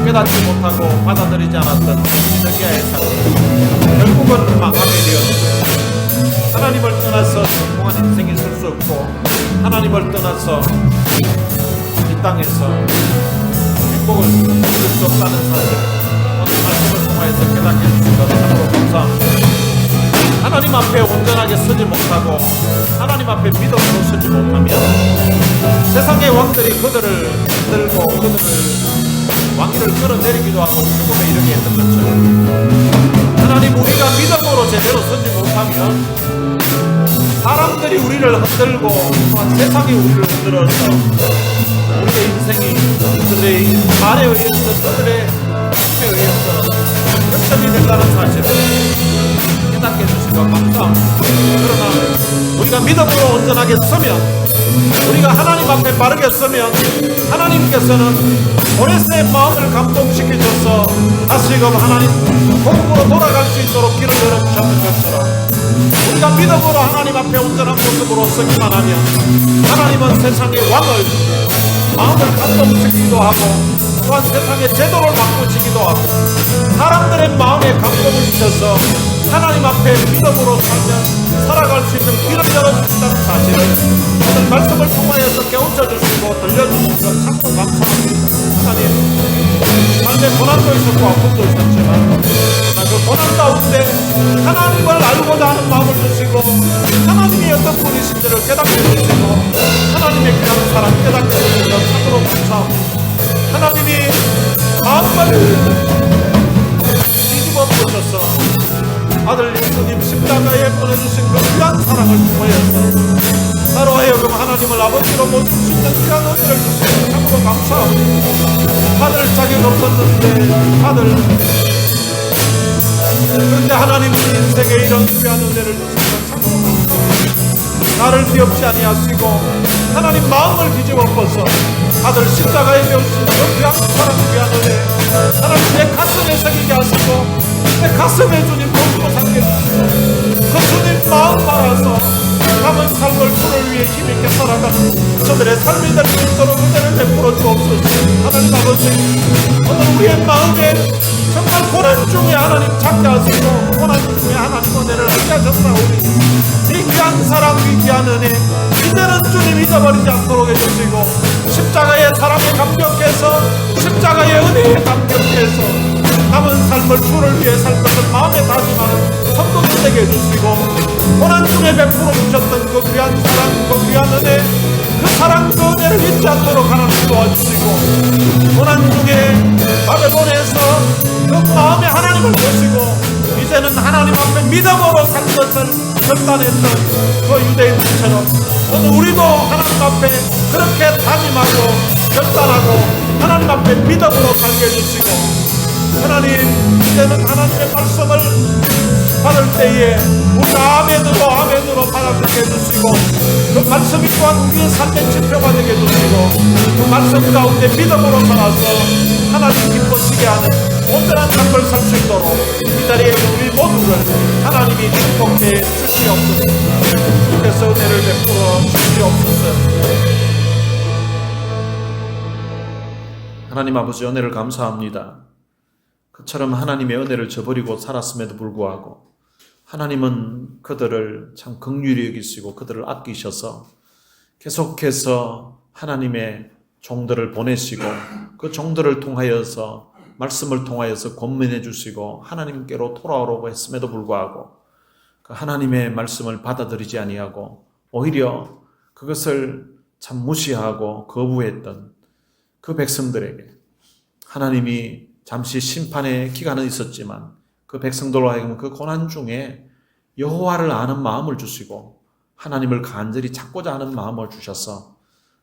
깨닫지 못하고 받아들이지 않았던 시드기야의 삶, 결국은 망하게 되었고 하나님을 떠나서 성공한 인생이 있을 수 없고 하나님을 떠나서 이 땅에서 행복을 누릴 수 없다는 사실, 오늘 말씀을 통하여서 깨닫게 해주신 것을 참으로 감사합니다. 하나님 앞에 온전하게 서지 못하고 하나님 앞에 믿음으로 서지 못하면 세상의 왕들이 그들을 흔들고 그들을 왕위를 끌어내리기도 하고 죽음에 이르게 했던 것처럼 하나님, 우리가 믿음으로 제대로 서지 못하면 사람들이 우리를 흔들고 또한 세상이 우리를 흔들어서 우리의 인생이 그들의 말에 의해서, 그들의 힘에 의해서 역전이 된다는 사실을 깨닫게 해주신 것 감사합니다. 그러나 우리가 믿음으로 온전하게 서면, 우리가 하나님 앞에 바르게 서면 하나님께서는 모레스의 마음을 감동시켜줘서 다시금 하나님 복음으로 돌아갈 수 있도록 길을 열어주셨던 것처럼 우리가 믿음으로 하나님 앞에 온전한 모습으로 서기만 하면 하나님은 세상의 왕을 마음을 감동시키기도 하고 또한 세상의 제도를 바꾸시기도 하고 사람들의 마음에 감동을 주셔서 하나님 앞에 믿음으로 살면 살아갈 수 있는 길을 열어주신다는 사실을 오늘 말씀을 통하여서 깨우쳐 주시고 들려주신 것 참으로 감사합니다. 하나님, 삶에 고난도 있었고 아픔도 있었지만 그 고난 가운데 하나님을 알고자 하는 마음을 주시고 하나님이 어떤 분이신지를 깨닫게 해주시고 하나님의 귀한 사랑 깨닫게 해주신 것 참으로 감사합니다. 하나님이 마음을 뒤집어 보셔서 아들 예수님 십자가에 보내주신 그 귀한 사랑을 통하여서 나로 하여금 하나님을 아버지로 모실 수 있는 귀한 은혜를 주시고 참으로 감사합니다. 받을 자격 없었는데 그런데 하나님 우리 인생에 이런 귀한 은혜를 주시고 참으로 감사합니다. 나를 뒤엎지 아니하시고 하나님 마음을 뒤집어 엎어서 아들 십자가에 배우신 그 귀한 사랑 귀한 은혜 하나님 내 가슴에 새기게 하시고 내 가슴에 주님 모시고 살게 해주시고 그 주님 마음 알아서 남은 삶을 주를 위해 힘있게 살아가는 저들의 삶이 될 수 있도록 은혜를 베풀어 주옵소서. 하나님 아버지 오늘 우리의 마음에 정말 고난 중에 하나님 찾게 하시고 고난 중에 하나님 은혜를 하게 하셨사오니 이 귀한 사랑 이 귀한 은혜 이제는 주님 잊어버리지 않도록 해주시고 십자가의 사랑에 감격해서 십자가의 은혜에 감격해서 남은 삶을 주를 위해 살 것을 마음에 다짐하는 성도들 되게 해주시고 고난 중에 베풀어 주셨던 그 귀한 사랑 그 귀한 은혜 그 사랑 그 은혜를 잊지 않도록 하나님 도와주시고 고난 중에 바벨론에서 그 마음에 하나님을 모시고 이제는 하나님 앞에 믿음으로 살 것을 결단했던 그 유대인들처럼 오늘 우리도 하나님 앞에 그렇게 다짐하고 결단하고 하나님 앞에 믿음으로 살게 해주시고 하나님 이제는 하나님의 말씀을 받을 때에 우리가 아멘으로 받아들게 해주시고 그 말씀이 또한 우리의 삶의 지표가 되게 해주시고 그 말씀 가운데 믿음으로 살아서 하나님 기쁘시게 하는 온전한 삶을 살 수 있도록 이 자리에 우리 모두를 하나님이 축복해 주시옵소서. 주께서 은혜를 베풀어 주시옵소서. 하나님 아버지 은혜를 감사합니다. 그처럼 하나님의 은혜를 저버리고 살았음에도 불구하고 하나님은 그들을 참 긍휼히 여기시고 그들을 아끼셔서 계속해서 하나님의 종들을 보내시고 그 종들을 통하여서 말씀을 통하여서 권면해 주시고 하나님께로 돌아오라고 했음에도 불구하고 그 하나님의 말씀을 받아들이지 아니하고 오히려 그것을 참 무시하고 거부했던 그 백성들에게 하나님이 잠시 심판의 기간은 있었지만 그 백성들로 하여금 그 고난 중에 여호와를 아는 마음을 주시고 하나님을 간절히 찾고자 하는 마음을 주셔서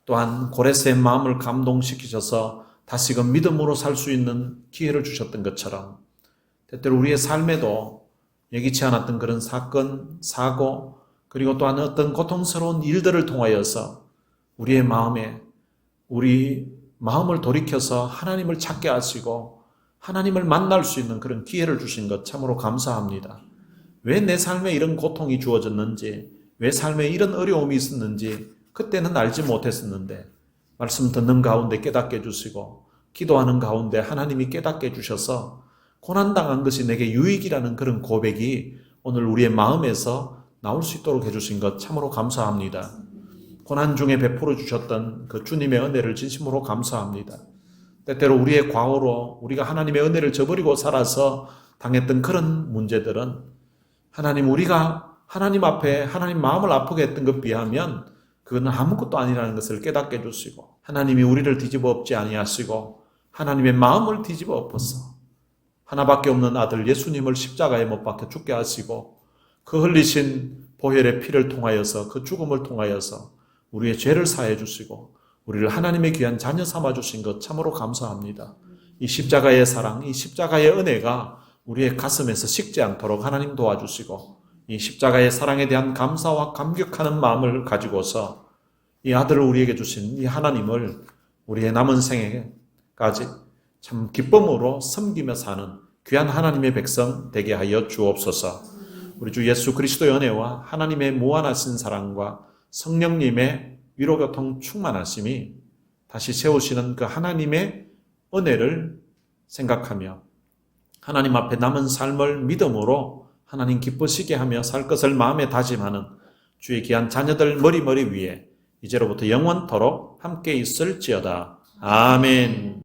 또한 고레스의 마음을 감동시키셔서 다시금 믿음으로 살 수 있는 기회를 주셨던 것처럼 때때로 우리의 삶에도 예기치 않았던 그런 사건, 사고 그리고 또한 어떤 고통스러운 일들을 통하여서 우리의 마음에 우리 마음을 돌이켜서 하나님을 찾게 하시고 하나님을 만날 수 있는 그런 기회를 주신 것 참으로 감사합니다. 왜 내 삶에 이런 고통이 주어졌는지, 왜 삶에 이런 어려움이 있었는지 그때는 알지 못했었는데 말씀 듣는 가운데 깨닫게 해주시고 기도하는 가운데 하나님이 깨닫게 해주셔서 고난당한 것이 내게 유익이라는 그런 고백이 오늘 우리의 마음에서 나올 수 있도록 해주신 것 참으로 감사합니다. 고난 중에 베풀어 주셨던 그 주님의 은혜를 진심으로 감사합니다. 때때로 우리의 과오로 우리가 하나님의 은혜를 저버리고 살아서 당했던 그런 문제들은 하나님 우리가 하나님 앞에 하나님 마음을 아프게 했던 것 비하면 그건 아무것도 아니라는 것을 깨닫게 해주시고 하나님이 우리를 뒤집어 엎지 아니하시고 하나님의 마음을 뒤집어 엎어서 하나밖에 없는 아들 예수님을 십자가에 못 박혀 죽게 하시고 그 흘리신 보혈의 피를 통하여서 그 죽음을 통하여서 우리의 죄를 사해 주시고 우리를 하나님의 귀한 자녀 삼아 주신 것 참으로 감사합니다. 이 십자가의 사랑, 이 십자가의 은혜가 우리의 가슴에서 식지 않도록 하나님 도와주시고 이 십자가의 사랑에 대한 감사와 감격하는 마음을 가지고서 이 아들을 우리에게 주신 이 하나님을 우리의 남은 생애까지 참 기쁨으로 섬기며 사는 귀한 하나님의 백성 되게 하여 주옵소서. 우리 주 예수 그리스도의 은혜와 하나님의 무한하신 사랑과 성령님의 위로교통 충만하심이 다시 세우시는 그 하나님의 은혜를 생각하며 하나님 앞에 남은 삶을 믿음으로 하나님 기쁘시게 하며 살 것을 마음에 다짐하는 주의 귀한 자녀들 머리 위에 이제로부터 영원토록 함께 있을지어다. 아멘.